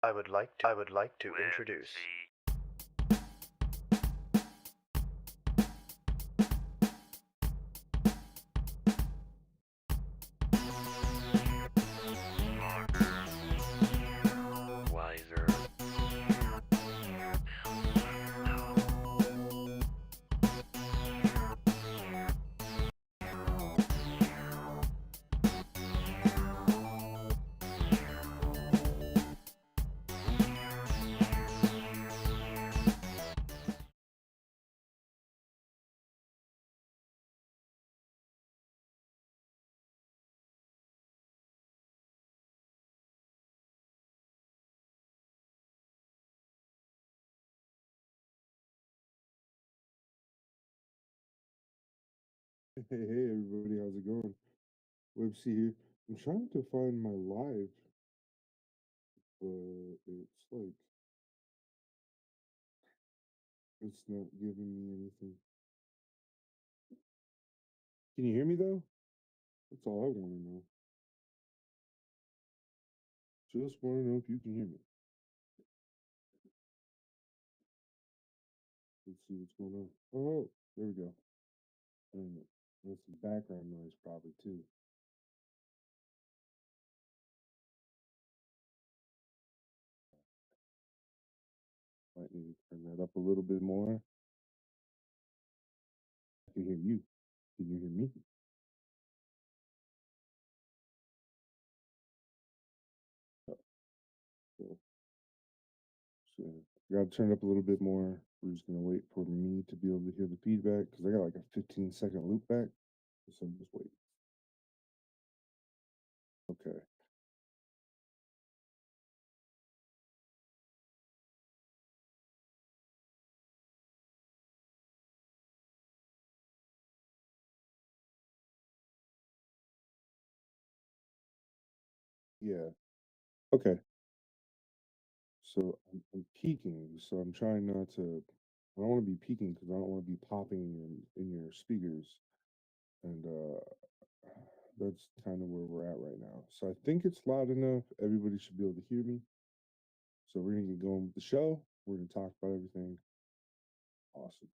I would like to introduce. Wiser. Hey, everybody, how's it going? Webc here. I'm trying to find my live, but it's not giving me anything. Can you hear me though? That's all I want to know. Just want to know if you can hear me. Let's see what's going on. Oh, there we go. There's some background noise probably too. Might need to turn that up a little bit more. I can hear you. Can you hear me? Oh, cool. So got to turn it up a little bit more. We're just gonna wait for me to be able to hear the feedback because I got like a 15-second loop back. So just wait. Okay. Yeah. Okay. So I'm peaking. So I'm trying not to. I don't want to be peaking because I don't want to be popping in your speakers, and that's kind of where we're at right now. So I think it's loud enough. Everybody should be able to hear me. So we're gonna get going with the show. We're gonna talk about everything. Awesome.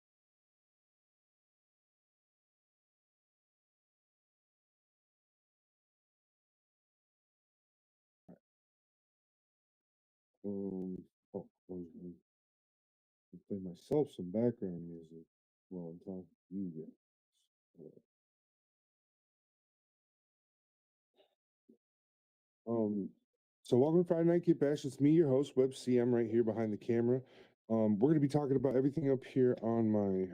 Um. Oh, I was gonna play myself some background music while I'm talking to you guys. Um, so welcome to Friday Night Get Bash. It's me, your host, Web CM, right here behind the camera. We're going to be talking about everything up here on my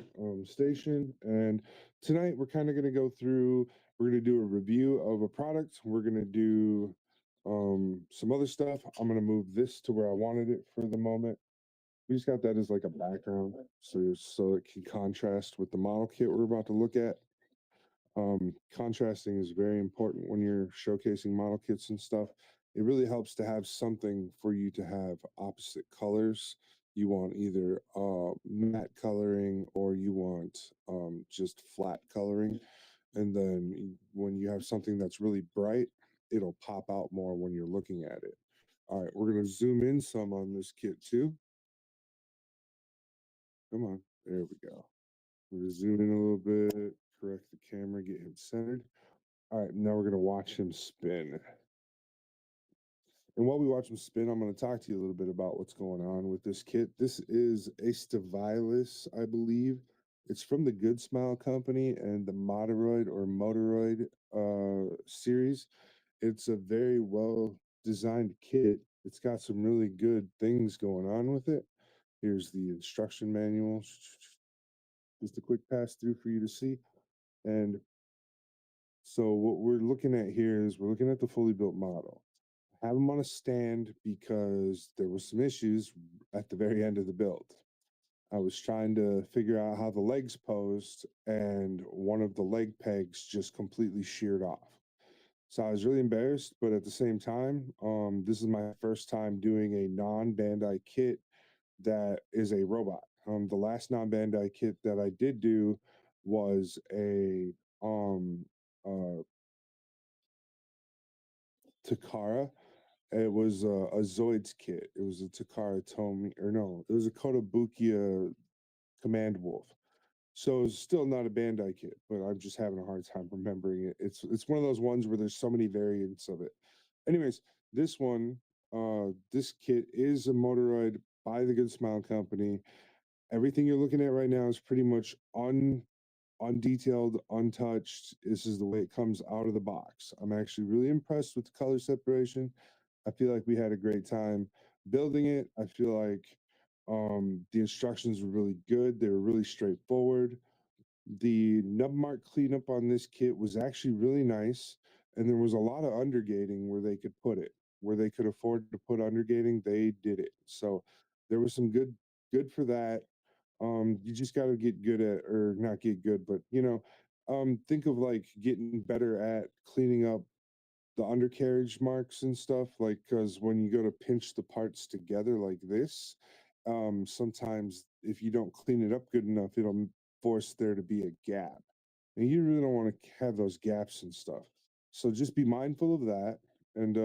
station, and tonight we're kind of going to go through. We're going to do a review of a product. We're going to do some other stuff. I'm going to move this to where I wanted it for the moment. We just got that as like a background, so it can contrast with the model kit we're about to look at. Contrasting is very important when you're showcasing model kits and stuff. It really helps to have something for you to have opposite colors. You want either matte coloring or you want just flat coloring. And then when you have something that's really bright, it'll pop out more when you're looking at it. All right, we're going to zoom in some on this kit too. Come on, there we go. We're going to zoom in a little bit, correct the camera, get him centered. All right, now we're going to watch him spin. And while we watch him spin, I'm going to talk to you a little bit about what's going on with this kit. This is Aestivalis, I believe. It's from the Good Smile Company and the Moderoid series. It's a very well designed kit. It's got some really good things going on with it. Here's the instruction manual. Just a quick pass through for you to see. And so what we're looking at here is we're looking at the fully built model. I have them on a stand because there was some issues at the very end of the build. I was trying to figure out how the legs posed, and one of the leg pegs just completely sheared off. So I was really embarrassed, but at the same time, this is my first time doing a non-Bandai kit that is a robot. The last non-Bandai kit that I did do was a uh, Takara, It was a Zoids kit. It was a Takara Tomy, or no, it was a Kotobukiya Command Wolf. So it's still not a Bandai kit, but I'm just having a hard time remembering it. It's one of those ones where there's so many variants of it. Anyways, this one, this kit is a Motoroid by the Good Smile Company. Everything you're looking at right now is pretty much undetailed, untouched. This is the way it comes out of the box. I'm actually really impressed with the color separation. I feel like we had a great time building it. I feel like the instructions were really good. They were really straightforward. The nub mark cleanup on this kit was actually really nice, and there was a lot of undergating where they could put it. Where they could afford to put undergating, they did it. So there was some good for that. You just got to get good at, or not get good, but think of like getting better at cleaning up the undercarriage marks and stuff, like, because when you go to pinch the parts together like this, sometimes if you don't clean it up good enough, it'll force there to be a gap, and you really don't want to have those gaps and stuff. So just be mindful of that, and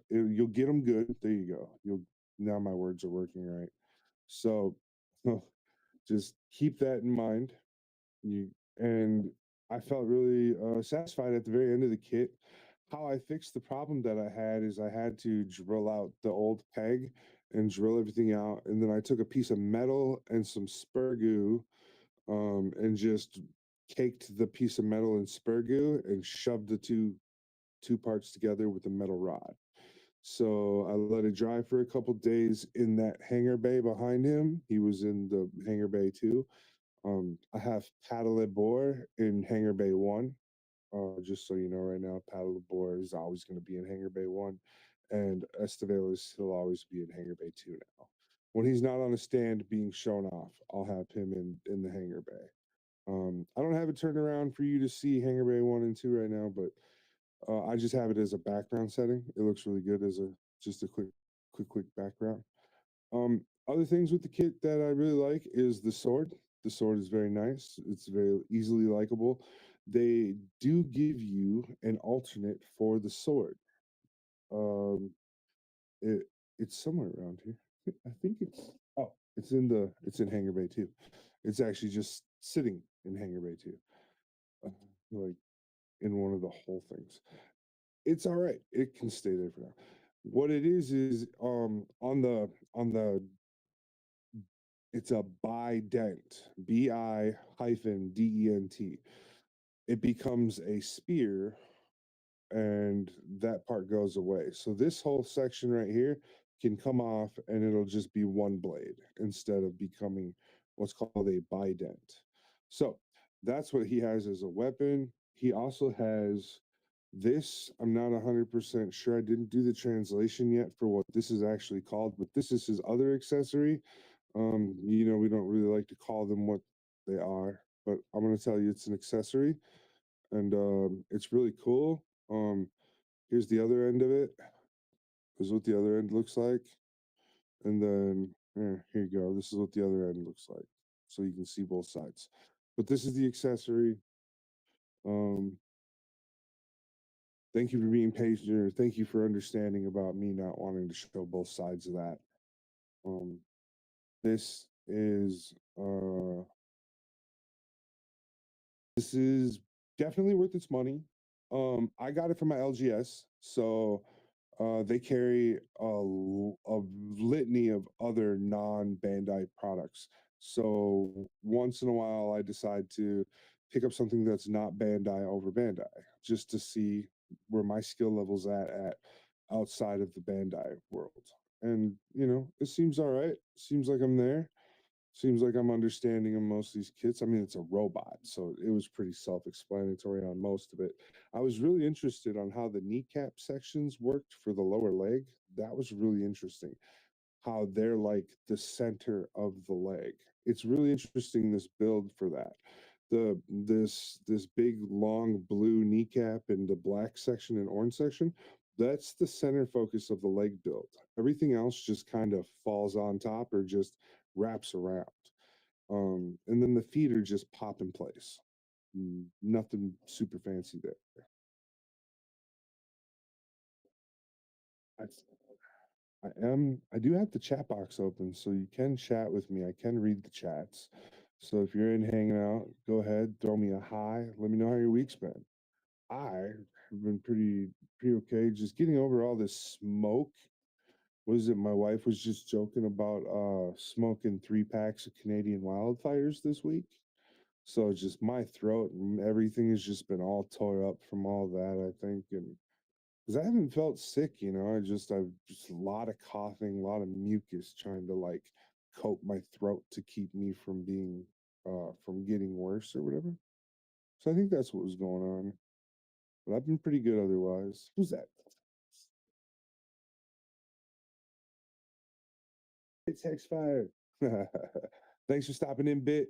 you'll get them good. There you go. You'll Now my words are working right. So just keep that in mind. You and I felt really satisfied at the very end of the kit. How I fixed the problem that I had is I had to drill out the old peg and drill everything out, and then I took a piece of metal and some spur goo, and just caked the piece of metal in spur goo and shoved the two parts together with a metal rod. So I let it dry for a couple days in that hangar bay behind him. He was in the hangar bay too. I have Paddle Bore in Hangar Bay 1. Just so you know, right now, Paddle Bore is always going to be in Hangar Bay 1, and Estevalis, he'll always be in Hangar Bay 2 now. When he's not on a stand being shown off, I'll have him in the Hangar Bay. I don't have it turned around for you to see Hangar Bay 1 and 2 right now, but I just have it as a background setting. It looks really good as a just a quick background. Other things with the kit that I really like is the sword. The sword is very nice. It's very easily likable. They do give you an alternate for the sword. Um, it it's somewhere around here. I think it's in Hangar Bay 2. It's actually just sitting in Hangar Bay 2, like in one of the whole things. It's all right. It can stay there for now. What it is on the it's a bident, BI-DENT. It becomes a spear, and that part goes away. So this whole section right here can come off, and it'll just be one blade instead of becoming what's called a bident. So that's what he has as a weapon. He also has this. I'm not 100% sure. I didn't do the translation yet for what this is actually called, but this is his other accessory. We don't really like to call them what they are, but I'm gonna tell you it's an accessory, and it's really cool. Here's the other end of it. This is what the other end looks like, and then here you go. This is what the other end looks like, so you can see both sides. But this is the accessory. Um, Thank you for being patient, or thank you for understanding about me not wanting to show both sides of that. Um, this is This is definitely worth its money. I got it from my LGS, so they carry a litany of other non-Bandai products. So once in a while, I decide to pick up something that's not Bandai over Bandai, just to see where my skill level's at outside of the Bandai world. And it seems all right. Seems like I'm there. Seems like I'm understanding of most of these kits. I mean, it's a robot, so it was pretty self-explanatory on most of it. I was really interested on how the kneecap sections worked for the lower leg. That was really interesting. How they're like the center of the leg. It's really interesting, this build for that. This big long blue kneecap and the black section and orange section, that's the center focus of the leg build. Everything else just kind of falls on top or just wraps around. And then the feet are just pop in place. Nothing super fancy there. I do have the chat box open, so you can chat with me. I can read the chats. So if you're in hanging out, go ahead, throw me a hi. Let me know how your week's been. I have been pretty okay. Just getting over all this smoke. Was it my wife was just joking about smoking 3 packs of Canadian wildfires this week? So it's just my throat and everything has just been all tore up from all that, I think. And because I haven't felt sick, I've just a lot of coughing, a lot of mucus trying to like coat my throat to keep me from getting worse or whatever. So I think that's what was going on. But I've been pretty good otherwise. Who's that? It's Hexfire. Thanks for stopping in, Bit.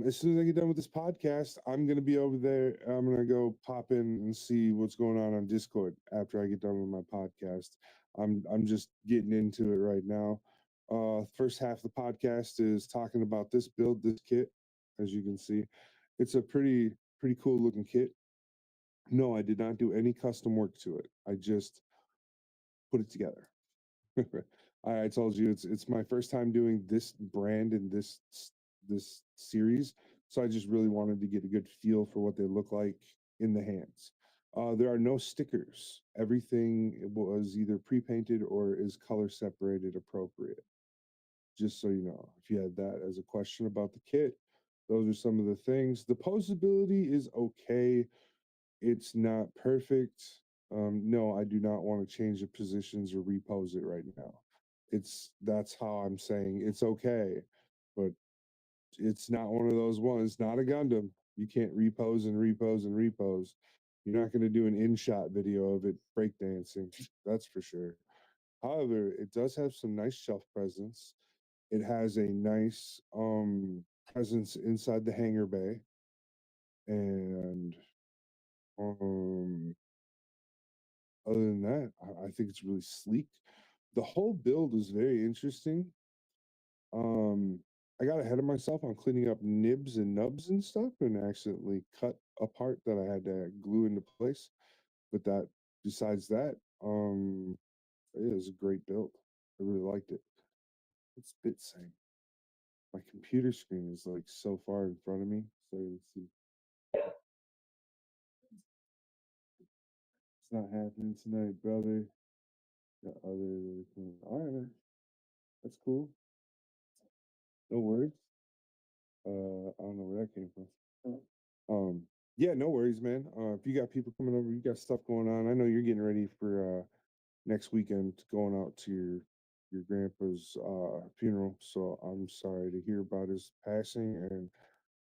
As soon as I get done with this podcast, I'm gonna be over there. I'm gonna go pop in and see what's going on Discord after I get done with my podcast. I'm just getting into it right now. First half of the podcast is talking about this build, this kit. As you can see, it's a pretty cool looking kit. No, I did not do any custom work to it. I just put it together. I told you it's my first time doing this brand and this series, so I just really wanted to get a good feel for what they look like in the hands. There are no stickers. Everything was either pre-painted or is color separated appropriate. Just so you know, if you had that as a question about the kit, those are some of the things. The posability is okay. It's not perfect. No, I do not want to change the positions or repose it right now. That's how I'm saying it's okay, but it's not one of those ones. It's not a Gundam. You can't repose and repose and repose. You're not going to do an in-shot video of it breakdancing. That's for sure. However, it does have some nice shelf presence. It has a nice presence inside the hangar bay, and um other than that, I think it's really sleek. The whole build is very interesting. Um, I got ahead of myself on cleaning up nibs and nubs and stuff and accidentally cut a part that I had to glue into place. But besides that, it is a great build. I really liked it. What's Bit saying? My computer screen is like so far in front of me. So let's see. It's not happening tonight, brother. Got other. All right, man. That's cool. No worries. I don't know where that came from. Yeah, no worries, man. If you got people coming over, you got stuff going on. I know you're getting ready for next weekend going out to your grandpa's funeral. So I'm sorry to hear about his passing, and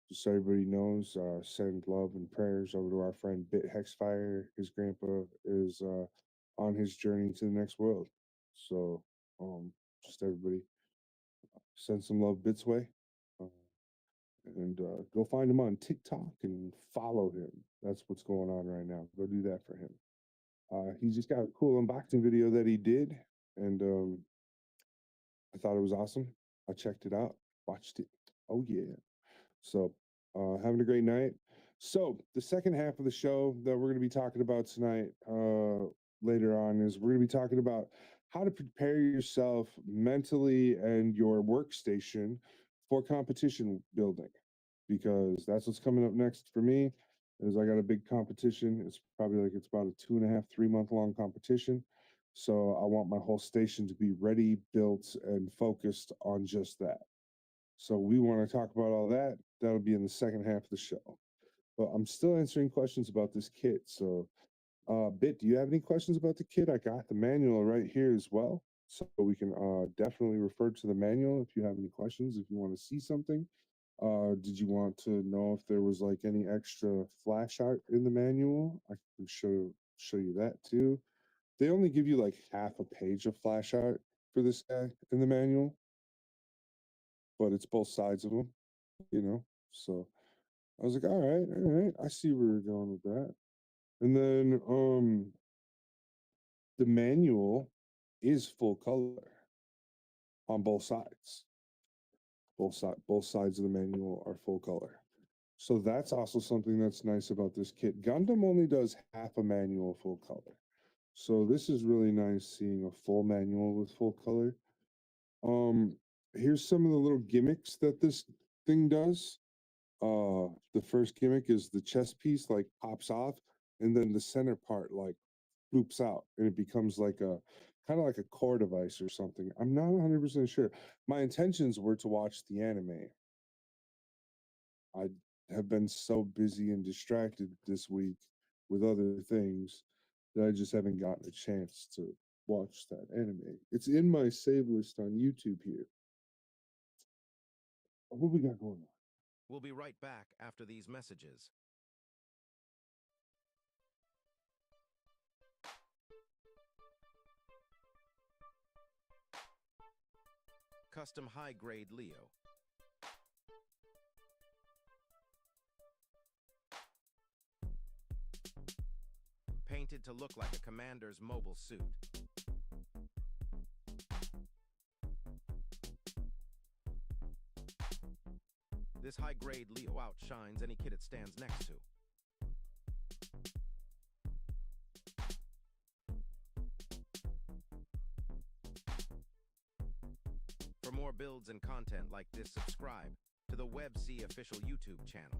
just so everybody knows, send love and prayers over to our friend Bit Hexfire. His grandpa is on his journey to the next world. So just everybody send some love Bit's way. Uh, and go find him on TikTok and follow him. That's what's going on right now. Go do that for him. He just got a cool unboxing video that he did, and I thought it was awesome. I checked it out, watched it. Oh yeah. So, having a great night. So, the second half of the show that we're going to be talking about tonight, later on, is we're going to be talking about how to prepare yourself mentally and your workstation for competition building, because that's what's coming up next for me. Is I got a big competition. It's about a 2.5, 3 month long competition. So I want my whole station to be ready, built, and focused on just that. So we want to talk about all that. That'll be in the second half of the show. But I'm still answering questions about this kit. So, Bit, do you have any questions about the kit? I got the manual right here as well. So we can definitely refer to the manual if you have any questions, if you want to see something. Did you want to know if there was like any extra flash art in the manual? I can show you that too. They only give you like half a page of flash art for this guy in the manual, but it's both sides of them, you know. So I was like, all right, I see where we're going with that. And then the manual is full color on both sides. Both sides of the manual are full color. So that's also something that's nice about this kit. Gundam only does half a manual full color. So this is really nice seeing a full manual with full color. Um, Here's some of the little gimmicks that this thing does. The first gimmick is the chest piece like pops off, and then the center part like poops out, and it becomes like a kind of like a core device or something. I'm not 100% sure. My intentions were to watch the anime. I have been so busy and distracted this week with other things that I just haven't gotten a chance to watch that anime. It's in my save list on YouTube here. What we got going on? We'll be right back after these messages. Custom high-grade Leo. Painted to look like a commander's mobile suit. This high-grade Leo outshines any kit it stands next to. For more builds and content like this, subscribe to the WebC official YouTube channel.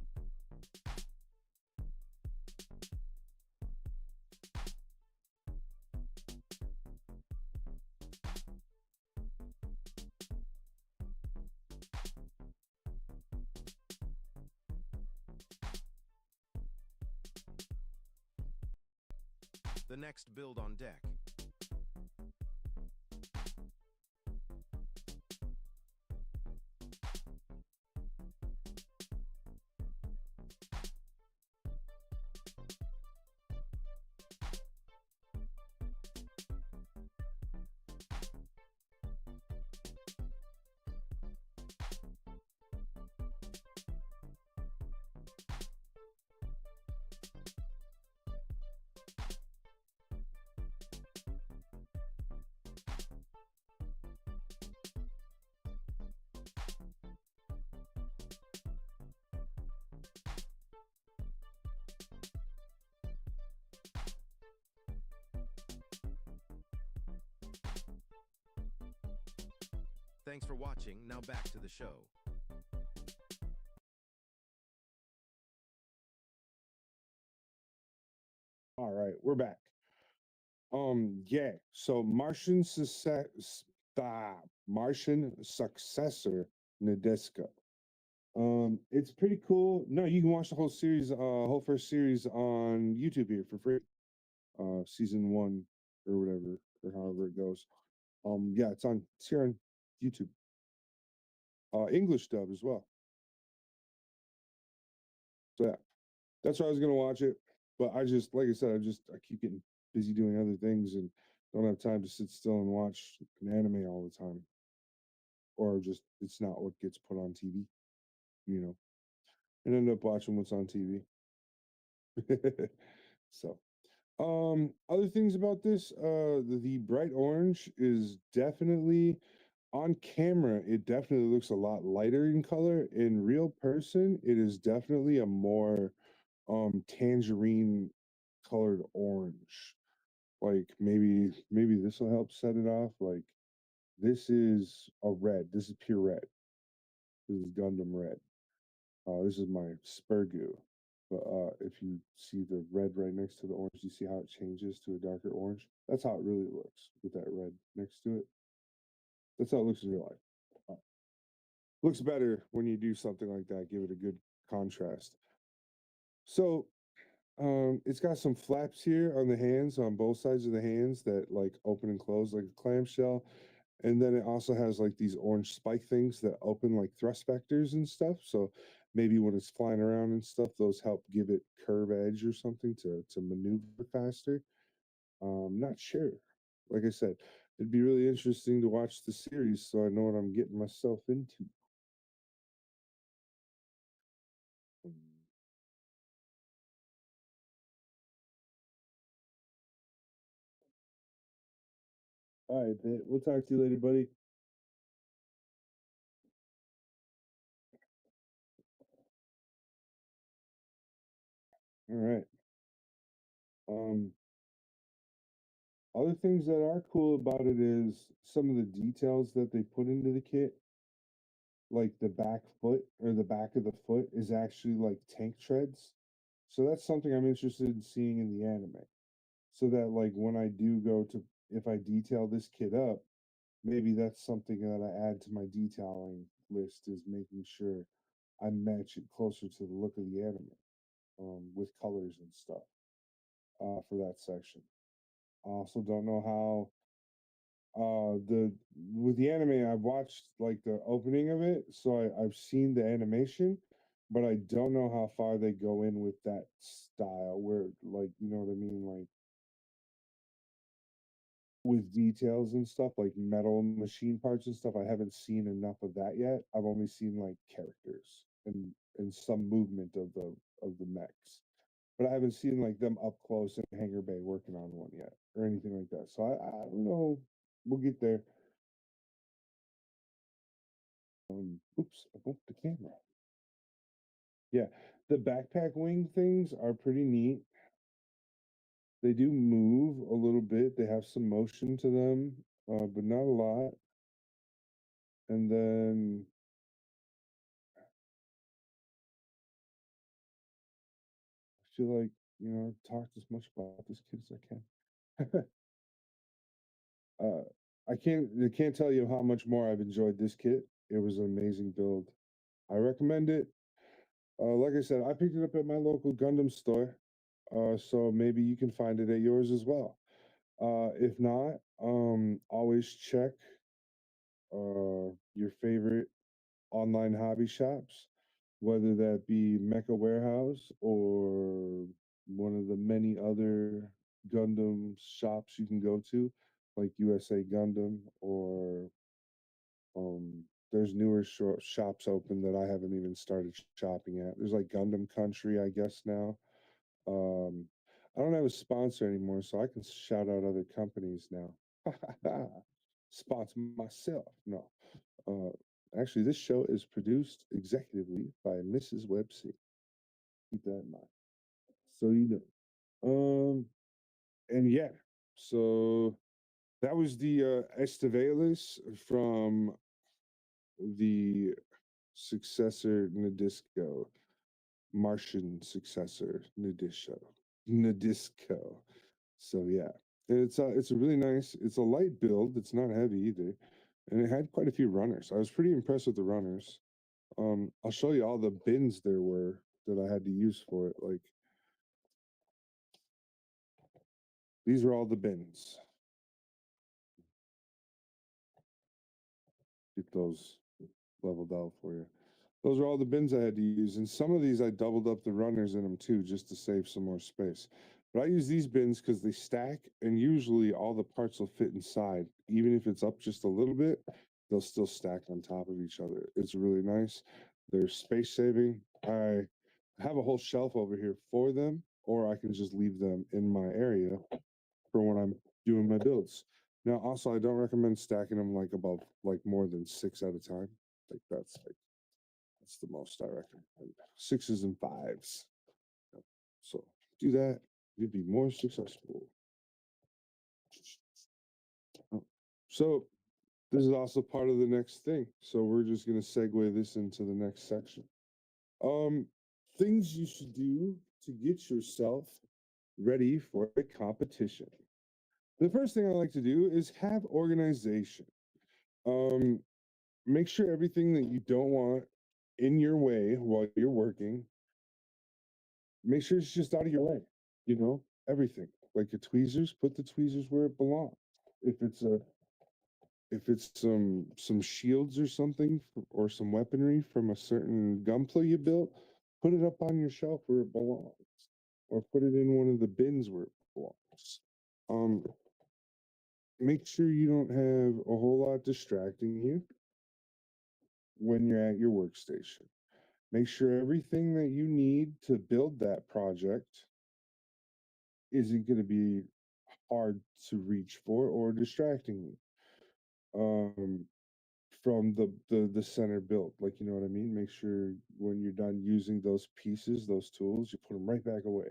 The next build on deck. Thanks for watching. Now back to the show. All right, we're back. Yeah. So Martian successor Nadesco. It's pretty cool. No, you can watch the whole series, whole first series on YouTube here for free. Season one or whatever, or however it goes. Yeah, it's here on YouTube. English dub as well. So yeah, that's why I was gonna watch it, but I just, like I said, I keep getting busy doing other things and don't have time to sit still and watch an anime all the time, or just it's not what gets put on TV, you know, and end up watching what's on TV. So, other things about this, the bright orange is definitely on camera. It definitely looks a lot lighter in color. In real person, it is definitely a more tangerine colored orange. Like maybe this will help set it off. Like this is a red. This is pure red. This is Gundam red. This is my Spurgu. But if you see the red right next to the orange, you see how it changes to a darker orange. That's how it really looks with that red next to it. That's how it looks in real life. Looks better when you do something like that. Give it a good contrast. So it's got some flaps here on the hands, on both sides of the hands that like open and close like a clamshell. And then it also has like these orange spike things that open like thrust vectors and stuff. So maybe when it's flying around and stuff, those help give it curve edge or something to maneuver faster. Not sure. Like I said, it'd be really interesting to watch the series so I know what I'm getting myself into. Um, All right, Pitt. We'll talk to you later, buddy. All right. Um, Other things that are cool about it is some of the details that they put into the kit, like the back foot or the back of the foot is actually like tank treads. So that's something I'm interested in seeing in the anime. So that like when I do go to if I detail this kit up, maybe that's something that I add to my detailing list is making sure I match it closer to the look of the anime, with colors and stuff, for that section. I also don't know how the with the anime I've watched like the opening of it, so I've seen the animation, but I don't know how far they go in with that style where like you know what I mean, like with details and stuff like metal machine parts and stuff. I haven't seen enough of that yet. I've only seen like characters and some movement of the mechs, but I haven't seen like them up close in hangar bay working on one yet or anything like that. So I don't know. We'll get there. Oops, I bumped the camera. Yeah, the backpack wing things are pretty neat. They do move a little bit. They have some motion to them, but not a lot. And then I feel like I've talked as much about this kid as I can. uh, I can't tell you how much more I've enjoyed this kit. It was an amazing build. I recommend it. Like I said, I picked it up at my local Gundam store, so maybe you can find it at yours as well. If not, always check your favorite online hobby shops, whether that be Mecha Warehouse or one of the many other Gundam shops you can go to, like USA Gundam, or there's newer shops open that I haven't even started shopping at. There's like Gundam Country, I guess now. Um, I don't have a sponsor anymore, so I can shout out other companies now. Sponsor myself. No. Actually, this show is produced executively by Mrs. Websy. Keep that in mind. So you know. And yeah, so that was the Estivalis from the successor Nadisco, Martian successor Nadisco. So yeah, and it's a really nice. It's a light build. It's not heavy either, and it had quite a few runners. I was pretty impressed with the runners. I'll show you all the bins there were that I had to use for it. Like these are all the bins. Get those leveled out for you. Those are all the bins I had to use, and some of these I doubled up the runners in them too, just to save some more space. But I use these bins because they stack, and usually all the parts will fit inside. Even if it's up just a little bit, they'll still stack on top of each other. It's really nice. They're space saving. I have a whole shelf over here for them, or I can just leave them in my area for when I'm doing my builds. Now, also, I don't recommend stacking them like above like more than six at a time. Like that's the most I recommend. Sixes and fives. Yep. So do that. You'd be more successful. Oh, so this is also part of the next thing. So we're just gonna segue this into the next section. Um, things you should do to get yourself ready for a competition. The first thing I like to do is have organization. Um, make sure everything that you don't want in your way while you're working, make sure it's just out of your way. Everything. Like your tweezers, put the tweezers where it belongs. If it's a if it's some shields or something or some weaponry from a certain gunpla you built, put it up on your shelf where it belongs, or put it in one of the bins where it belongs. Um, make sure you don't have a whole lot distracting you when you're at your workstation. Make sure everything that you need to build that project isn't going to be hard to reach for or distracting you from the center build. Like, you know what I mean? Make sure when you're done using those pieces, those tools, you put them right back away.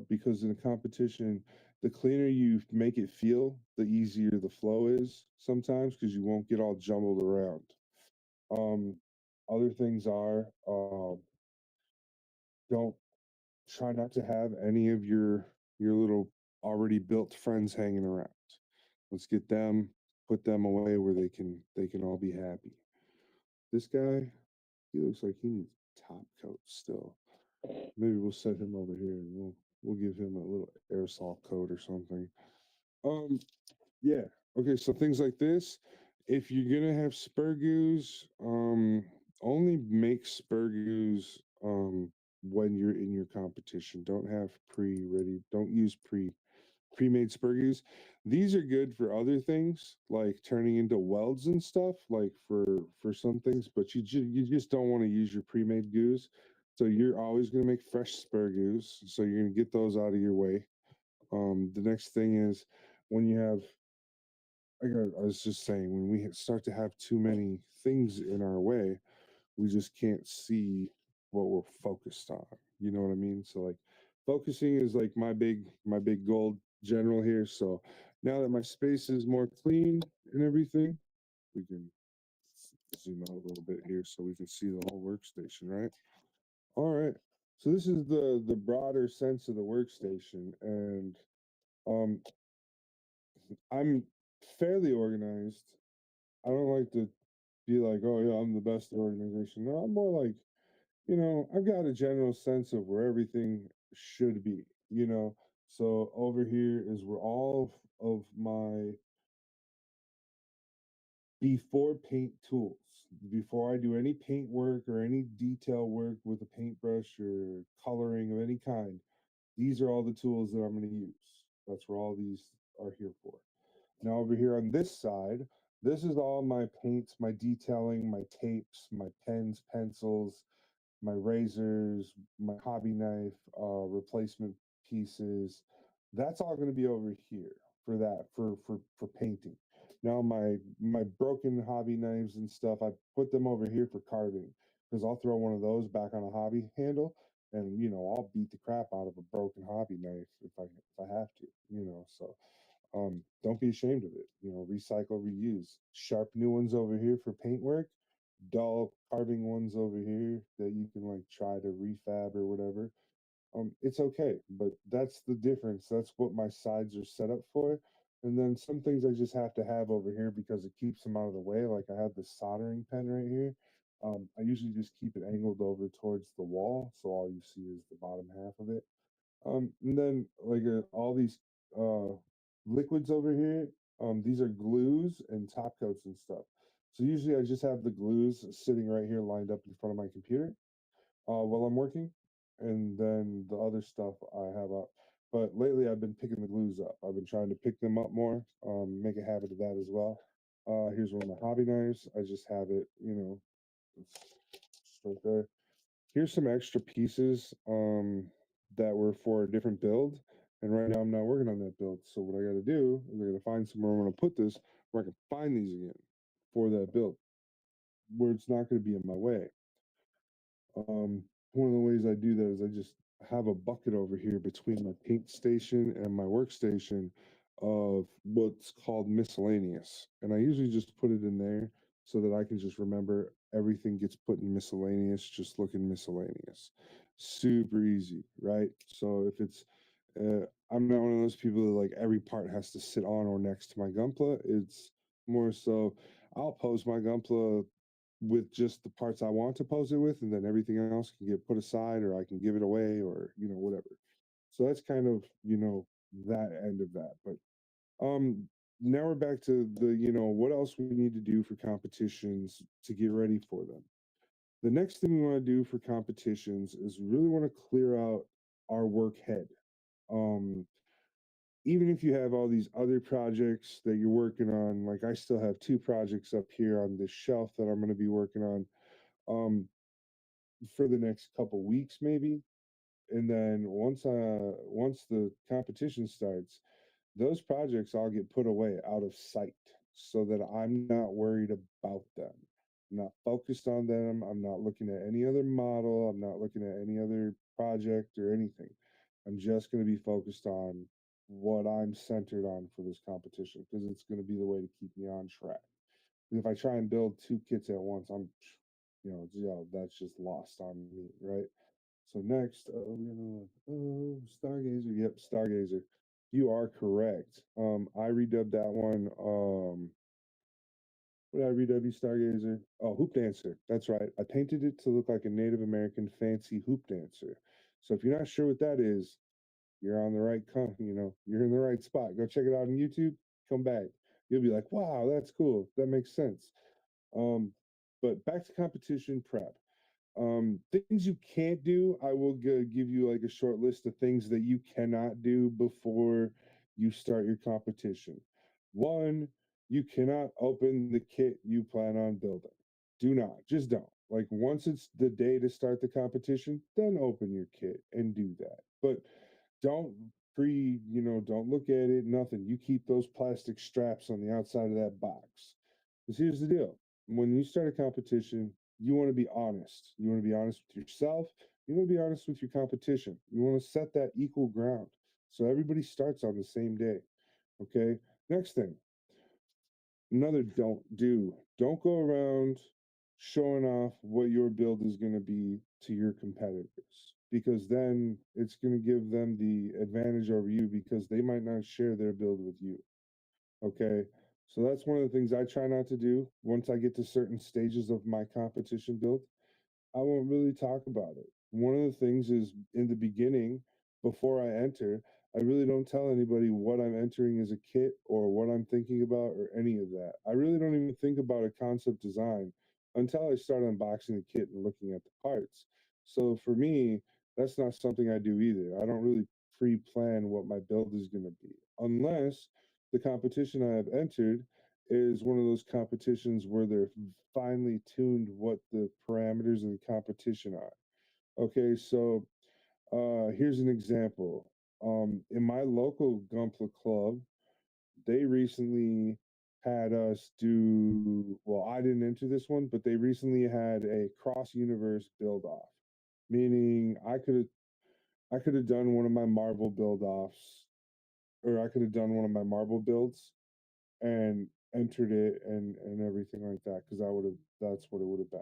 Because in a competition, the cleaner you make it feel, the easier the flow is sometimes because you won't get all jumbled around. Um, Other things are don't try not to have any of your little already built friends hanging around. Let's get them, put them away where they can all be happy. This guy, he looks like he needs a top coat still. Maybe we'll set him over here and we'll give him a little aerosol coat or something. Um, yeah. Okay, so things like this. If you're gonna have spurgoos, only make spurgoos when you're in your competition. Don't have pre-ready. Don't use pre-made spurgoos. These are good for other things, like turning into welds and stuff, like for some things. But you just don't want to use your pre-made goos. So you're always gonna make fresh spurgoos. So you're gonna get those out of your way. The next thing is when you have I was just saying, when we start to have too many things in our way, we just can't see what we're focused on. You know what I mean? So like focusing is like my big goal general here. So now that my space is more clean and everything, we can zoom out a little bit here so we can see the whole workstation, right? All right. So this is the broader sense of the workstation, and um I'm fairly organized. I don't like to be like, oh yeah, I'm the best organization. No, I'm more like, I've got a general sense of where everything should be, you know. So over here is where all of my before paint tools, before I do any paint work or any detail work with a paintbrush or coloring of any kind, these are all the tools that I'm going to use. That's where all these are here for. Now over here on this side, this is all my paints, my detailing, my tapes, my pens, pencils, my razors, my hobby knife, replacement pieces. That's all going to be over here for that for painting. Now my broken hobby knives and stuff, I put them over here for carving because I'll throw one of those back on a hobby handle, and I'll beat the crap out of a broken hobby knife if I have to. So don't be ashamed of it. Recycle, reuse. Sharp new ones over here for paint work, dull carving ones over here that you can like try to refab or whatever. It's okay, but that's the difference. That's what my sides are set up for. And then some things I just have to have over here because it keeps them out of the way. Like I have this soldering pen right here. I usually just keep it angled over towards the wall, so all you see is the bottom half of it. And then like all these uh liquids over here, these are glues and top coats and stuff. So usually I just have the glues sitting right here lined up in front of my computer while I'm working, and then the other stuff I have up. But lately I've been picking the glues up. I've been trying to pick them up more, make a habit of that as well. Here's one of my hobby knives. I just have it, it's just right there. Here's some extra pieces that were for a different build, and right now I'm not working on that build. So what I got to do is I got to find somewhere I'm going to put this where I can find these again for that build, where it's not going to be in my way. One of the ways I do that is I just have a bucket over here between my paint station and my workstation of what's called miscellaneous. And I usually just put it in there so that I can just remember everything gets put in miscellaneous, just looking miscellaneous. Super easy, right? So if it's, I'm not one of those people that like every part has to sit on or next to my Gunpla. It's more so I'll pose my Gunpla with just the parts I want to pose it with, and then everything else can get put aside, or I can give it away, or whatever. So that's kind of that end of that. But now we're back to the what else we need to do for competitions to get ready for them. The next thing we want to do for competitions is really want to clear out our work head. Um, Even if you have all these other projects that you're working on, like I still have two projects up here on this shelf that I'm going to be working on. Um, for the next couple weeks maybe, and then once the competition starts, those projects all get put away out of sight so that I'm not worried about them. I'm not focused on them. I'm not looking at any other model. I'm not looking at any other project or anything. I'm just going to be focused on what I'm centered on for this competition because it's going to be the way to keep me on track. And if I try and build two kits at once, that's just lost on me, right? So next, we're gonna look. Oh, Stargazer. Yep, Stargazer. You are correct. I redubbed that one. What did I redub you, Stargazer? Oh, Hoop Dancer. That's right. I painted it to look like a Native American fancy hoop dancer. So if you're not sure what that is, you're on the right you're in the right spot. Go check it out on YouTube. Come back. You'll be like, wow, that's cool. That makes sense. Um, but back to competition prep. Things you can't do, I will give you like a short list of things that you cannot do before you start your competition. One, you cannot open the kit you plan on building. Do not, just don't. Like once it's the day to start the competition, then open your kit and do that. But don't don't look at it, nothing. You keep those plastic straps on the outside of that box. Because here's the deal when you start a competition, you want to be honest. You want to be honest with yourself. You want to be honest with your competition. You want to set that equal ground so everybody starts on the same day. Okay. Next thing, another don't go around showing off what your build is going to be to your competitors because then it's going to give them the advantage over you because they might not share their build with you. Okay. So that's one of the things I try not to do once I get to certain stages of my competition build. I won't really talk about it. One of the things is in the beginning, before I enter, I really don't tell anybody what I'm entering as a kit or what I'm thinking about or any of that. I really don't even think about a concept design until I start unboxing the kit and looking at the parts. So for me, that's not something I do either. I don't really pre plan what my build is going to be unless the competition I have entered is one of those competitions where they're finely tuned what the parameters of the competition are. Okay, so here's an example. In my local Gumpla club, they recently had us do, well, I didn't enter this one, but they recently had a cross universe build off, meaning I could have done one of my Marvel build offs, or I could have done one of my Marvel builds and entered it and everything like that because I would have that's what it would have been,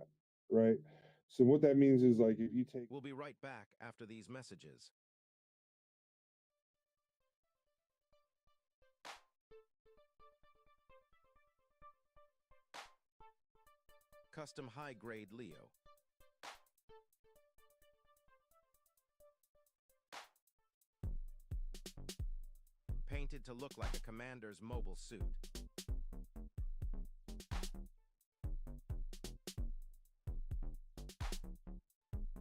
right? So what that means is like if you take We'll be right back after these messages. Custom high-grade Leo. Painted to look like a commander's mobile suit.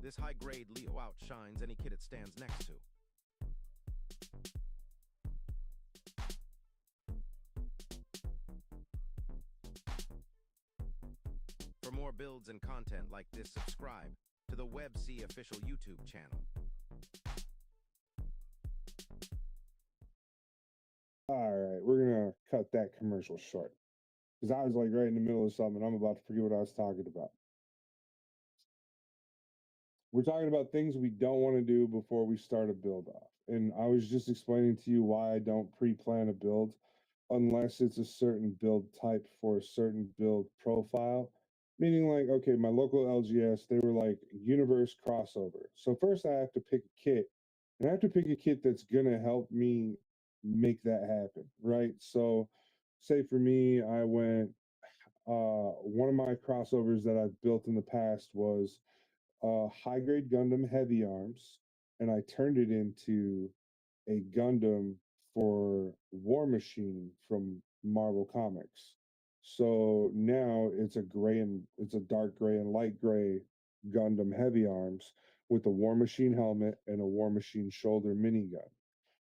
This high-grade Leo outshines any kit it stands next to. For more builds and content like this, subscribe to the WebC official YouTube channel. all right, we're gonna cut that commercial short because I was like right in the middle of something. I'm about to forget what I was talking about. We're talking about things we don't want to do before we start a build off. And I was just explaining to you why I don't pre plan a build unless it's a certain build type for a certain build profile. Meaning, like, okay, my local LGS, they were like universe crossover. So, first I have to pick a kit, and I have to pick a kit that's going to help me make that happen, right? So, say for me, I went, one of my crossovers that I've built in the past was high grade Gundam Heavy Arms, and I turned it into a Gundam for War Machine from Marvel Comics. So now it's a dark gray and light gray Gundam Heavy Arms with a War Machine helmet and a War Machine shoulder minigun.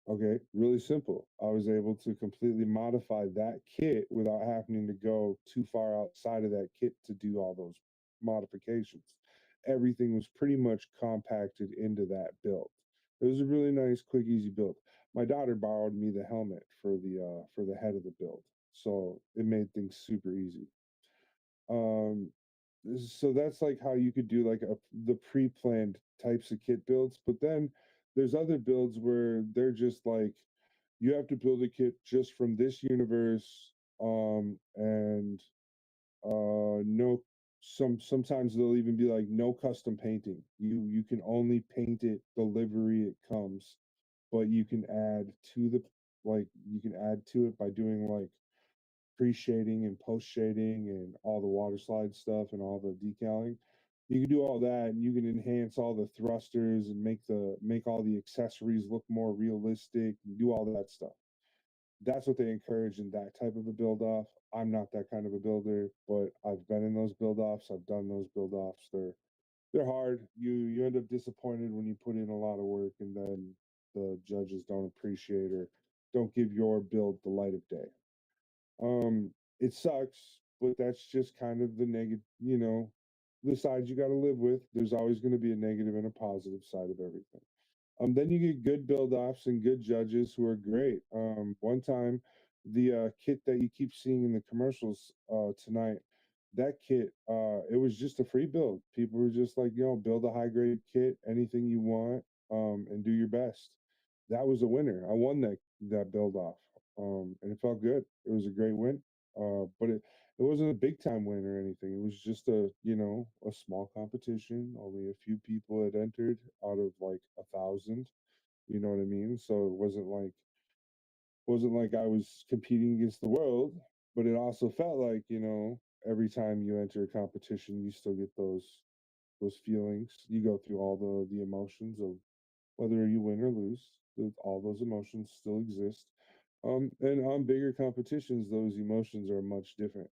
Okay, really simple. I was able to completely modify that kit without having to go too far outside of that kit to do all those modifications. Everything was pretty much compacted into that build. It was a really nice, quick, easy build. My daughter borrowed me the helmet for the head of the build, so it made things super easy. Um, so that's like how you could do like the pre-planned types of kit builds, but then there's other builds where they're just like you have to build a kit just from this universe, and no, sometimes they'll even be like no custom painting. You can only paint it delivery it comes, but you can add to the, like, you can add to it by doing like pre-shading and post-shading and all the water slide stuff and all the decaling. You can do all that, and you can enhance all the thrusters and make all the accessories look more realistic and do all that stuff. That's what they encourage in that type of a build off. I'm not that kind of a builder, but I've been in those build offs. I've done those build offs. They're hard. You end up disappointed when you put in a lot of work and then the judges don't appreciate or don't give your build the light of day. It sucks, but that's just kind of the negative, the side you got to live with. There's always going to be a negative and a positive side of everything. Then you get good build offs and good judges who are great. One time, the kit that you keep seeing in the commercials tonight, that kit, it was just a free build. People were just like, build a high grade kit, anything you want, and do your best. That was a winner. I won that build off, and it felt good. It was a great win, but it wasn't a big time win or anything. It was just a small competition. Only a few people had entered out of like 1,000. You know what I mean? So it wasn't like I was competing against the world, but it also felt like, every time you enter a competition, you still get those feelings. You go through all the emotions of whether you win or lose. All those emotions still exist. And on bigger competitions, those emotions are much different.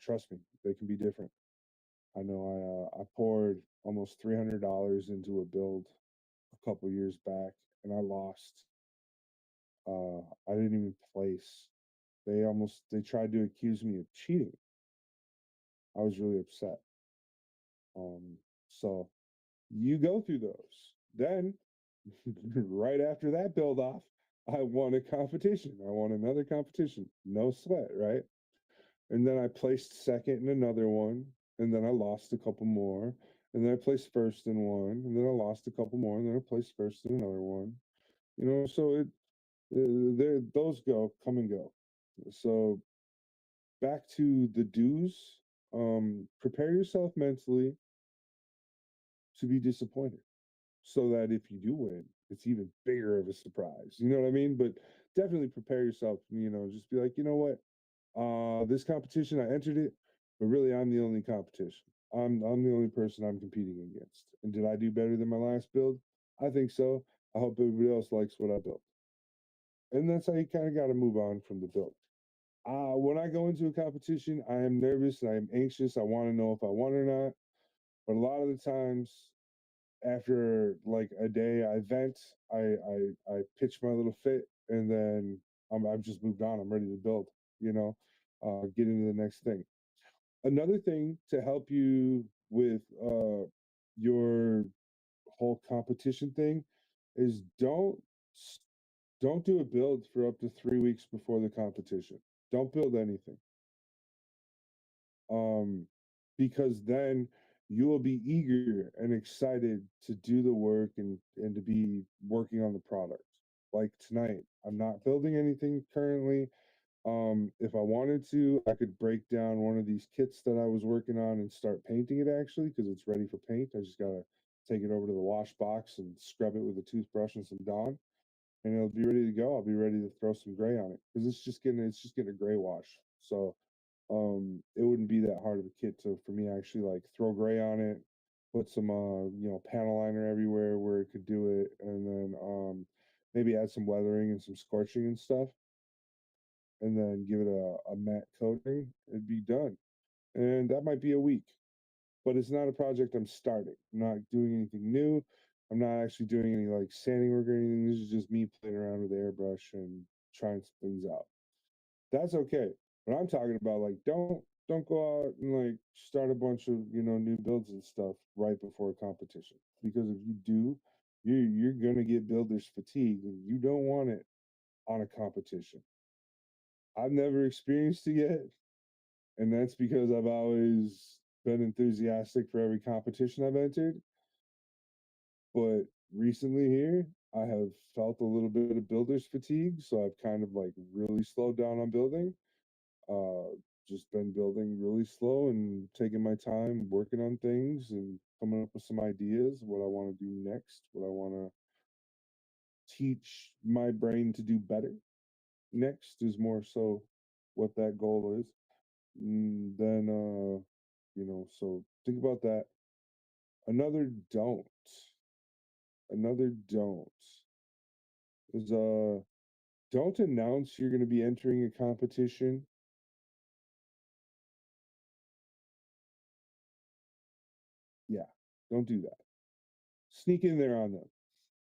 Trust me, they can be different. I know I poured almost $300 into a build a couple years back, and I lost. I didn't even place. They tried to accuse me of cheating. I was really upset. Um, so you go through those. Then, right after that build off, I won a competition. I won another competition. No sweat, right? And then I placed second in another one, and then I lost a couple more, and then I placed first in one, and then I lost a couple more, and then I placed first in another one. So there those come and go. So back to the do's. Prepare yourself mentally to be disappointed, so that if you do win, it's even bigger of a surprise. You know what I mean? But definitely prepare yourself. Just be like, you know what? This competition, I entered it, but really I'm the only competition. I'm the only person I'm competing against. And did I do better than my last build? I think so. I hope everybody else likes what I built. And that's how you kind of got to move on from the build. When I go into a competition, I am nervous and I am anxious. I want to know if I won or not. But a lot of the times, after like a day, I vent, I pitch my little fit, and then I've just moved on. I'm ready to build. Get into the next thing. Another thing to help you with your whole competition thing is don't do a build for up to 3 weeks before the competition. Don't build anything. Um, because then you will be eager and excited to do the work and to be working on the product. Like tonight, I'm not building anything currently. If I wanted to, I could break down one of these kits that I was working on and start painting it actually, because it's ready for paint. I just gotta take it over to the wash box and scrub it with a toothbrush and some Dawn, and it'll be ready to go. I'll be ready to throw some gray on it because it's just getting a gray wash. So it wouldn't be that hard of a kit to for me actually like throw gray on it, put some panel liner everywhere where it could do it, and then maybe add some weathering and some scorching and stuff, and then give it a matte coating. It'd be done, and that might be a week, but it's not a project I'm starting. I'm not doing anything new. I'm not actually doing any like sanding work or anything. This is just me playing around with airbrush and trying some things out. That's okay. But I'm talking about like don't go out and like start a bunch of new builds and stuff right before a competition, because if you do, you're gonna get builders fatigue, and you don't want it on a competition. I've never experienced it yet, and that's because I've always been enthusiastic for every competition I've entered. But recently here, I have felt a little bit of builder's fatigue, so I've kind of like really slowed down on building. Uh, just been building really slow and taking my time working on things and coming up with some ideas, what I want to do next, what I want to teach my brain to do better next is more so what that goal is. Then, so think about that. Another don't, another don't is don't announce you're going to be entering a competition. Yeah, don't do that. Sneak in there on them.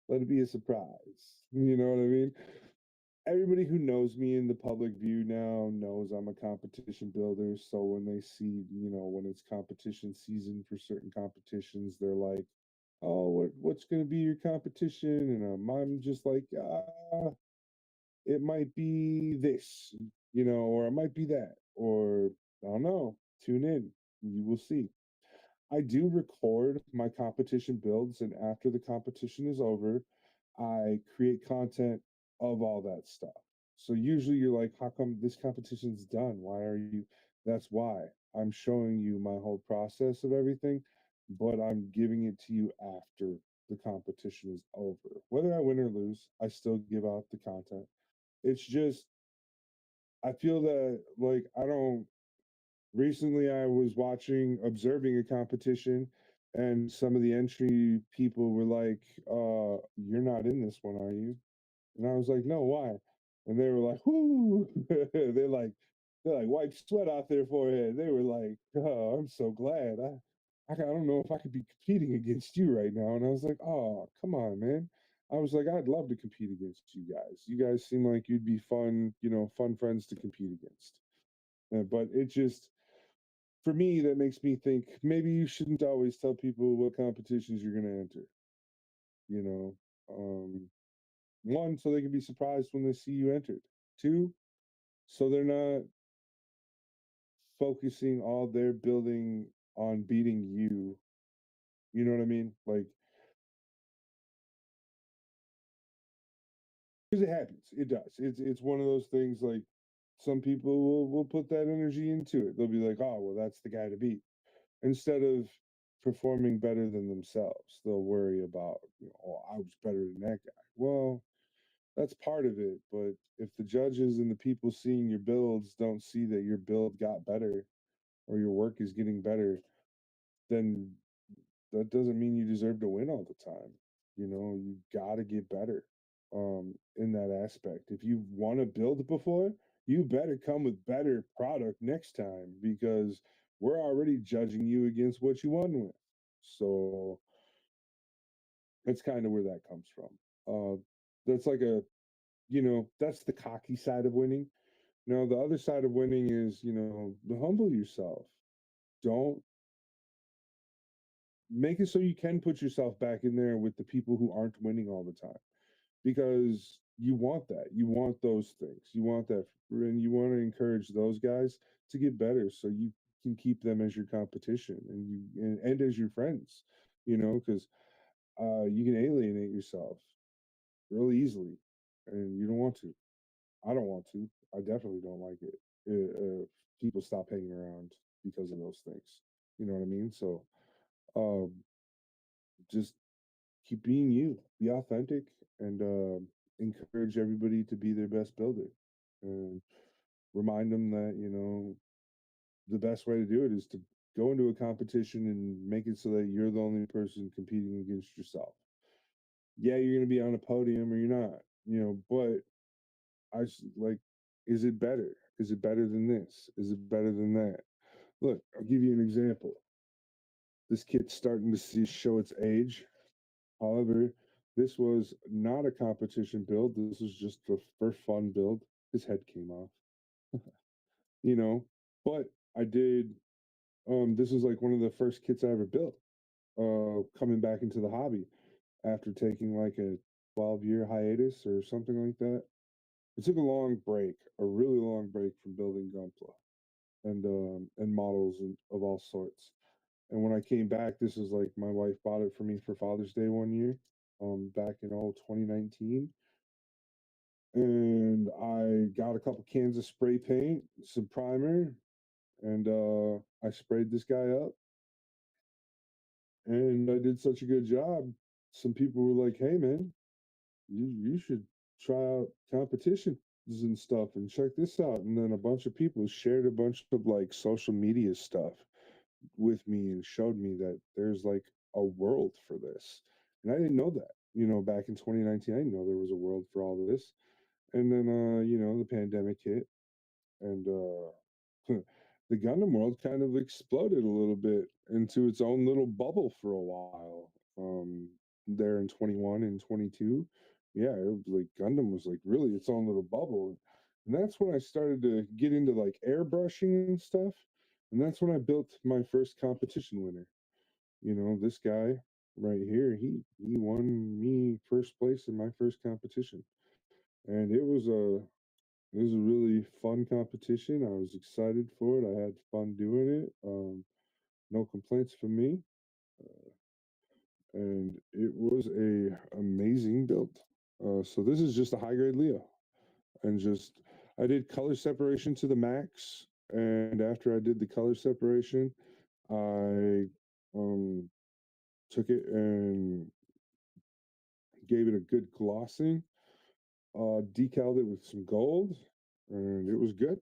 Let it be a surprise. You know what I mean? Everybody who knows me in the public view now knows I'm a competition builder. So when they see, when it's competition season for certain competitions, they're like, "Oh, what's going to be your competition?" And I'm just like, it might be this, or it might be that, or I don't know. Tune in, you will see. I do record my competition builds, and after the competition is over, I create content of all that stuff. So usually you're like, how come this competition's done? Why are you? That's why I'm showing you my whole process of everything, but I'm giving it to you after the competition is over. Whether I win or lose, I still give out the content. It's just, I feel that like I don't recently I was observing a competition, and some of the entry people were like, you're not in this one, are you? And I was like, no, why? And they were like, whoo. They're like wipe sweat off their forehead. They were like, oh, I'm so glad. I don't know if I could be competing against you right now. And I was like, oh, come on, man. I was like, I'd love to compete against you guys. You guys seem like you'd be fun, fun friends to compete against. But it just, for me, that makes me think maybe you shouldn't always tell people what competitions you're going to enter. You know, one, so they can be surprised when they see you entered. Two, so they're not focusing all their building on beating you. You know what I mean? Like, because it happens. It does. It's one of those things. Like, some people will put that energy into it. They'll be like, oh, well, that's the guy to beat. Instead of performing better than themselves, they'll worry about, oh, I was better than that guy. Well, that's part of it. But if the judges and the people seeing your builds don't see that your build got better or your work is getting better, then that doesn't mean you deserve to win all the time. You got to get better in that aspect. If you want to build before, you better come with better product next time because we're already judging you against what you won with. So that's kind of where that comes from. That's like that's the cocky side of winning. Now, the other side of winning is, to humble yourself. Don't make it so you can put yourself back in there with the people who aren't winning all the time because you want that. You want those things. You want that. And you want to encourage those guys to get better so you can keep them as your competition and as your friends, because you can alienate yourself really easily and you don't want to. I don't want to. I definitely don't like it. If people stop hanging around because of those things. You know what I mean? So um, just keep being you, be authentic, and encourage everybody to be their best builder. And remind them that, the best way to do it is to go into a competition and make it so that you're the only person competing against yourself. Yeah, you're going to be on a podium or you're not, but like, is it better? Is it better than this? Is it better than that? Look, I'll give you an example. This kid's starting to show its age. However, this was not a competition build. This was just for fun build. His head came off, you know. But I did. This was like one of the first kits I ever built. Coming back into the hobby after taking like a 12-year hiatus or something like that. It took a long break, a really long break from building Gunpla and models of all sorts. And when I came back, this was like my wife bought it for me for Father's Day one year. back in 2019, and I got a couple cans of spray paint, some primer, and I sprayed this guy up, and I did such a good job. Some people were like, "Hey, man, you should try out competitions and stuff and check this out." And then a bunch of people shared a bunch of like social media stuff with me and showed me that there's like a world for this. And I didn't know that. Back in 2019, I didn't know there was a world for all of this. And then the pandemic hit, and the Gundam world kind of exploded a little bit into its own little bubble for a while. There in 21 and 22, yeah, it was like Gundam was like really its own little bubble, and that's when I started to get into like airbrushing and stuff, and that's when I built my first competition winner. This guy right here, he won me first place in my first competition, and it was a really fun competition. I was excited for it. I had fun doing it. No complaints from me, and it was a amazing build. So this is just a high grade Leo, and just I did color separation to the max. And after I did the color separation, I um, took it and gave it a good glossing. Decaled it with some gold, and it was good.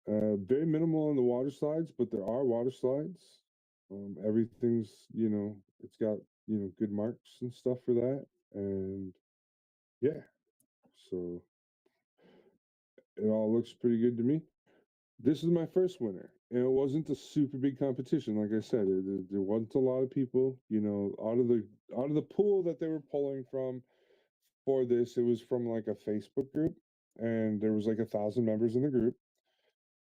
Very minimal on the water slides, but there are water slides. Everything's, it's got, good marks and stuff for that. And yeah, so it all looks pretty good to me. This is my first winner, and it wasn't a super big competition. Like I said, there wasn't a lot of people, out of the pool that they were pulling from for this. It was from like a Facebook group, and there was like 1,000 members in the group,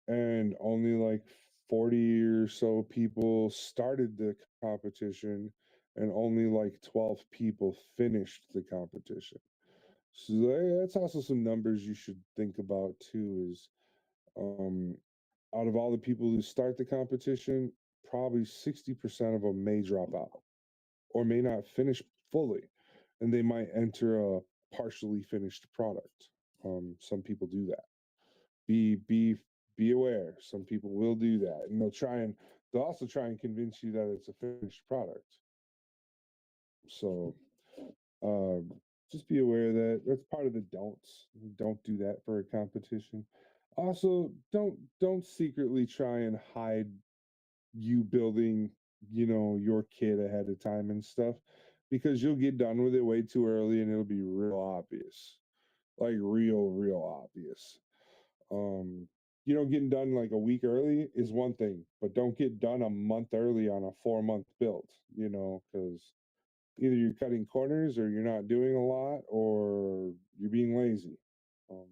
and only like 40 or so people started the competition, and only like 12 people finished the competition. So that's also some numbers you should think about too, is um out of all the people who start the competition, probably 60% of them may drop out or may not finish fully, and they might enter a partially finished product. Some people do that. Be aware. Some people will do that, and they'll also try and convince you that it's a finished product. So um, just be aware that that's part of the don'ts. Don't do that for a competition. Also, don't secretly try and hide you building, your kit ahead of time and stuff, because you'll get done with it way too early and it'll be real obvious. Like real obvious. Um, getting done like a week early is one thing, but don't get done a month early on a 4-month build, because either you're cutting corners or you're not doing a lot or you're being lazy, um,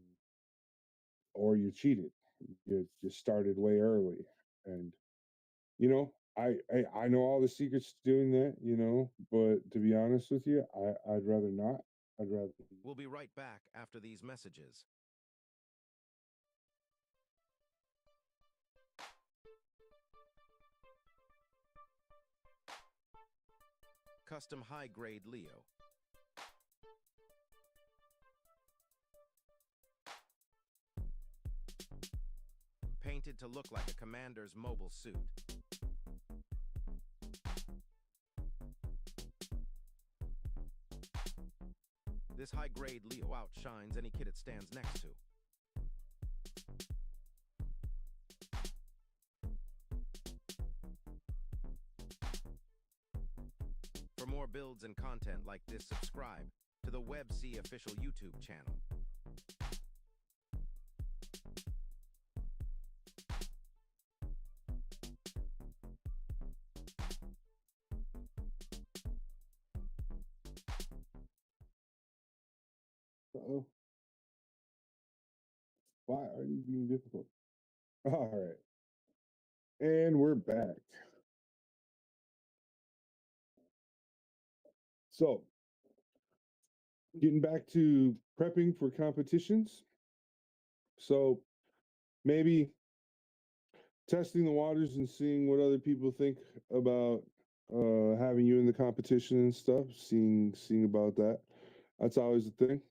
or you cheated. You started way early. And, I know all the secrets to doing that, but to be honest with you, I'd rather not. I'd rather. We'll be right back after these messages. Custom high-grade Leo. Painted to look like a commander's mobile suit. This high-grade Leo outshines any kit it stands next to. For more builds and content like this, subscribe to the WebC official YouTube channel. Uh-oh. Why are you being difficult? All right. And we're back. So, getting back to prepping for competitions. So, maybe testing the waters and seeing what other people think about having you in the competition and stuff, seeing about that. That's always the thing.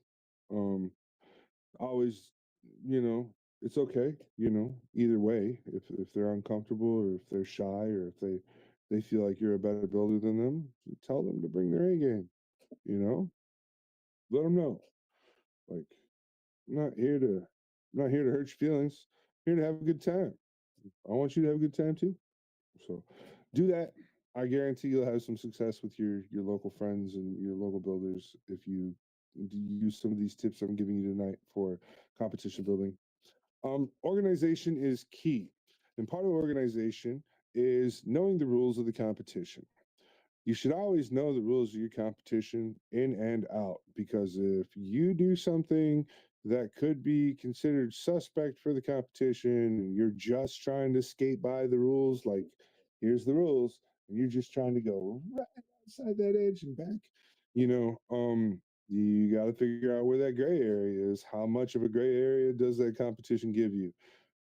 Um, always, you know, it's okay. Either way, if they're uncomfortable or if they're shy or if they feel like you're a better builder than them, tell them to bring their A game. You know, let them know. Like, I'm not here to, I'm not here to hurt your feelings. I'm here to have a good time. I want you to have a good time too. So do that. I guarantee you'll have some success with your local friends and your local builders if you use some of these tips I'm giving you tonight for competition building. Organization is key, and part of organization is knowing the rules of the competition. You should always know the rules of your competition in and out, because if you do something that could be considered suspect for the competition and you're just trying to skate by the rules, like here's the rules, and you're just trying to go right outside that edge and back, you know, you got to figure out where that gray area is. How much of a gray area does that competition give you?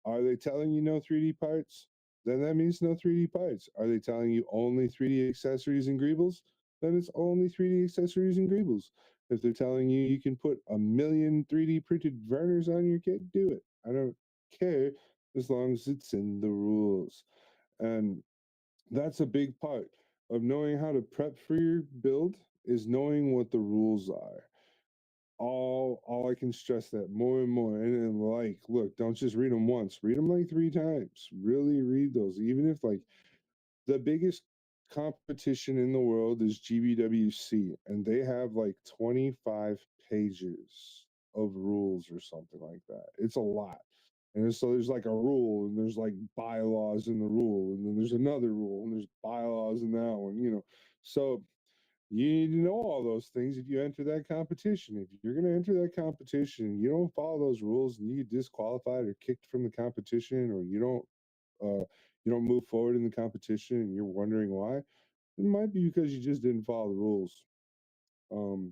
Are they telling you no 3D parts? Then that means no 3D parts. Are they telling you only 3D accessories and greebles? Then it's only 3D accessories and greebles. If they're telling you you can put a million 3D printed Verners on your kit, do it. I don't care as long as it's in the rules. And that's a big part of knowing how to prep for your build, is knowing what the rules are. All I can stress that more and more. And then, like, look, don't just read them once, read them like 3 times. Really read those, even if, like, the biggest competition in the world is GBWC, and they have like 25 pages of rules or something like that. It's a lot. And so there's like a rule, and there's like bylaws in the rule, and then there's another rule, and there's bylaws in that one, So you need to know all those things if you enter that competition. If you're going to enter that competition and you don't follow those rules and you get disqualified or kicked from the competition, or you don't move forward in the competition and you're wondering why, it might be because you just didn't follow the rules.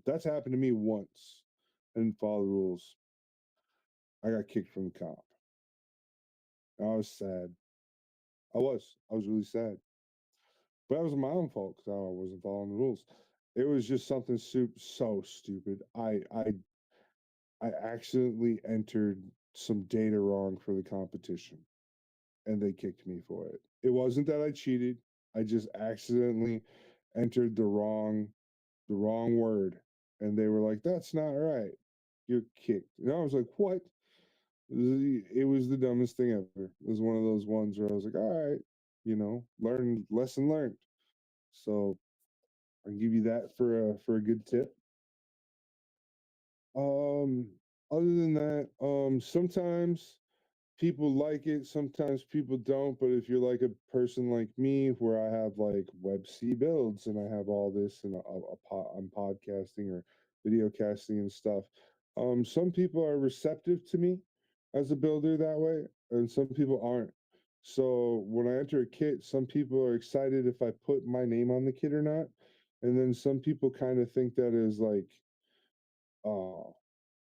That's happened to me once. I didn't follow the rules. I got kicked from the comp. I was sad. I was really sad. But that was my own fault because I wasn't following the rules. It was just something so stupid. I accidentally entered some data wrong for the competition, and they kicked me for it. It wasn't that I cheated. I just accidentally entered the wrong word, and they were like, "That's not right. You're kicked." And I was like, "What?" It was the dumbest thing ever. It was one of those ones where I was like, "All right, learn lesson learned." So I'll give you that for a good tip. Um, Other than that, sometimes people like it, sometimes people don't. But if you're like a person like me, where I have like web C builds and I have all this and I'm podcasting or video casting and stuff, some people are receptive to me as a builder that way, and some people aren't. So when I enter a kit, some people are excited if I put my name on the kit or not, and then some people kind of think that is like, oh,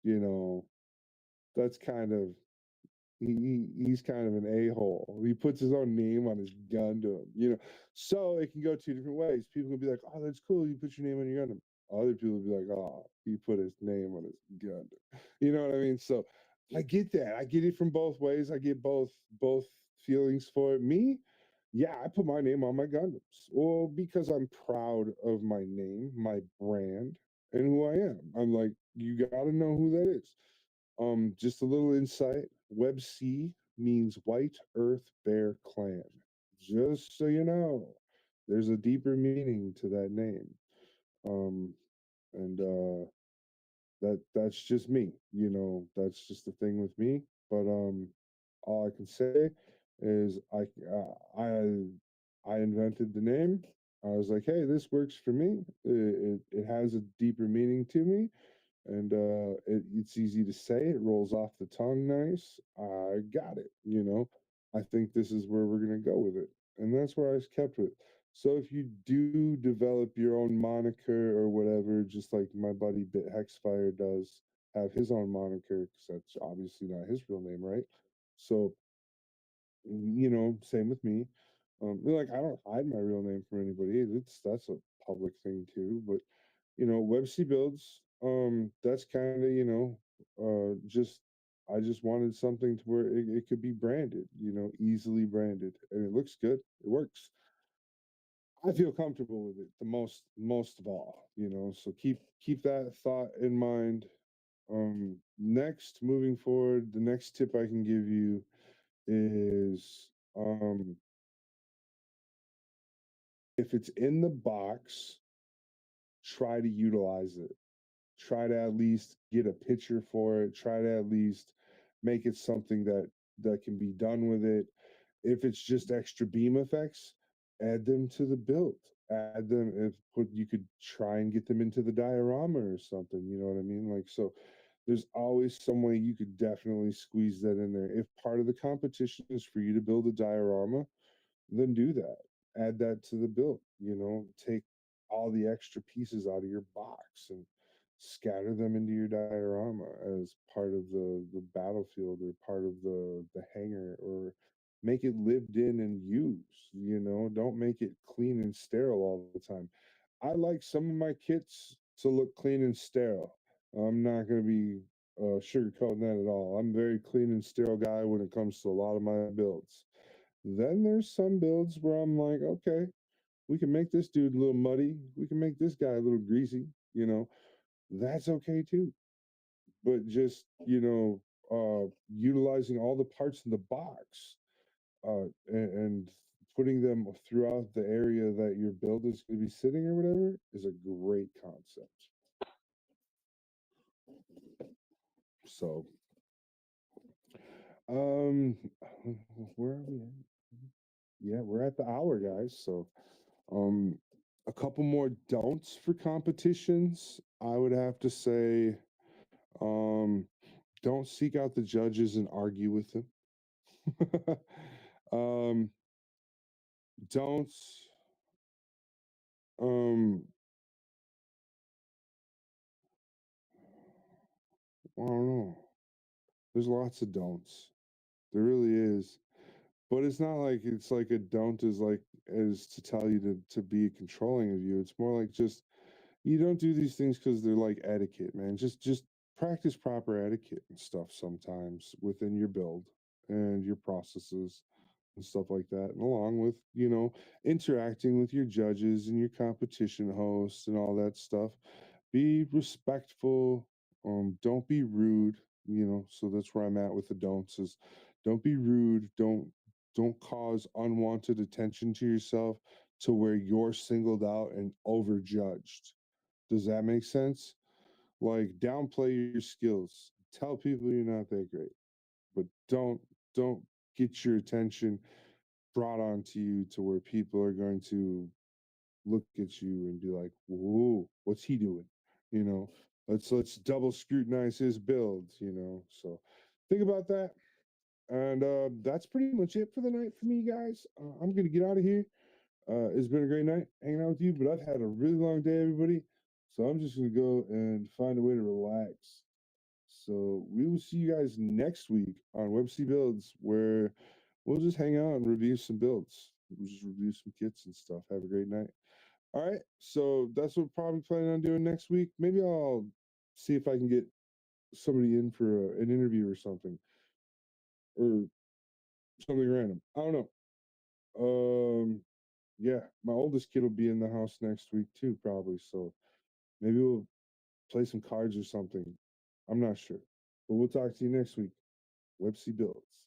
you know, that's kind of he's kind of an a-hole. He puts his own name on his Gundam. So it can go 2 different ways. People can be like, "Oh, that's cool. You put your name on your Gundam." Other people will be like, "Oh, he put his name on his Gundam." You know what I mean? So I get that. I get it from both ways. I get both feelings for it. Me, yeah, I put my name on my Gundams. Well, because I'm proud of my name, my brand, and who I am. I'm like, you got to know who that is. Just a little insight. Web C means White Earth Bear Clan. Just so you know, there's a deeper meaning to that name. Um, and that's just me. That's just the thing with me. But all I can say is I invented the name. I was like, hey, this works for me. It has a deeper meaning to me, and it's easy to say. It rolls off the tongue nice. I got it. I think this is where we're gonna go with it, and that's where I kept it. So if you do develop your own moniker or whatever, just like my buddy Bit Hexfire does, have his own moniker, because that's obviously not his real name, right? So same with me. Like I don't hide my real name from anybody. That's a public thing too. But WebC builds. That's kind of just I just wanted something to where it could be branded. Easily branded, and it looks good. It works. I feel comfortable with it the most of all. So keep that thought in mind. Next, moving forward, the next tip I can give you is if it's in the box, try to utilize it. Try to at least get a picture for it. Try to at least make it something that can be done with it. If it's just extra beam effects, add them to the build. Add them if put you could try and get them into the diorama or something. You know what I mean? Like so there's always some way you could definitely squeeze that in there. If part of the competition is for you to build a diorama, then do that. Add that to the build. Take all the extra pieces out of your box and scatter them into your diorama as part of the battlefield or part of the hangar, or make it lived in and used. Don't make it clean and sterile all the time. I like some of my kits to look clean and sterile. I'm not going to be sugarcoating that at all. I'm a very clean and sterile guy when it comes to a lot of my builds. Then there's some builds where I'm like, okay, we can make this dude a little muddy. We can make this guy a little greasy. That's okay too. But just, utilizing all the parts in the box and putting them throughout the area that your build is going to be sitting or whatever is a great concept. So, um, where are we at? Yeah, we're at the hour, guys. So, Um, a couple more don'ts for competitions. I would have to say, um, don't seek out the judges and argue with them. um, don't, um, I don't know. There's lots of don'ts. There really is. But it's not like it's like a don't is like is to tell you to be controlling of you. It's more like just you don't do these things because they're like etiquette, man. Just practice proper etiquette and stuff sometimes within your build and your processes and stuff like that. And along with, interacting with your judges and your competition hosts and all that stuff. Be respectful. Don't be rude, so that's where I'm at with the don'ts is don't be rude. Don't cause unwanted attention to yourself to where you're singled out and overjudged. Does that make sense? Like downplay your skills. Tell people you're not that great, but don't get your attention brought onto you to where people are going to look at you and be like, "Whoa, what's he doing?" You know, let's double scrutinize his builds. So think about that. And that's pretty much it for the night for me, guys. I'm gonna get out of here. It's been a great night hanging out with you, but I've had a really long day, everybody. So I'm just going to go and find a way to relax. So we will see you guys next week on WebC Builds, where we'll just hang out and review some builds. We'll just review some kits and stuff. Have a great night. All right. So that's what we're probably planning on doing next week. Maybe I'll see if I can get somebody in for an interview or or something random. I don't know. Yeah, my oldest kid will be in the house next week too, probably. So maybe we'll play some cards or something. I'm not sure. But we'll talk to you next week. Websy Builds.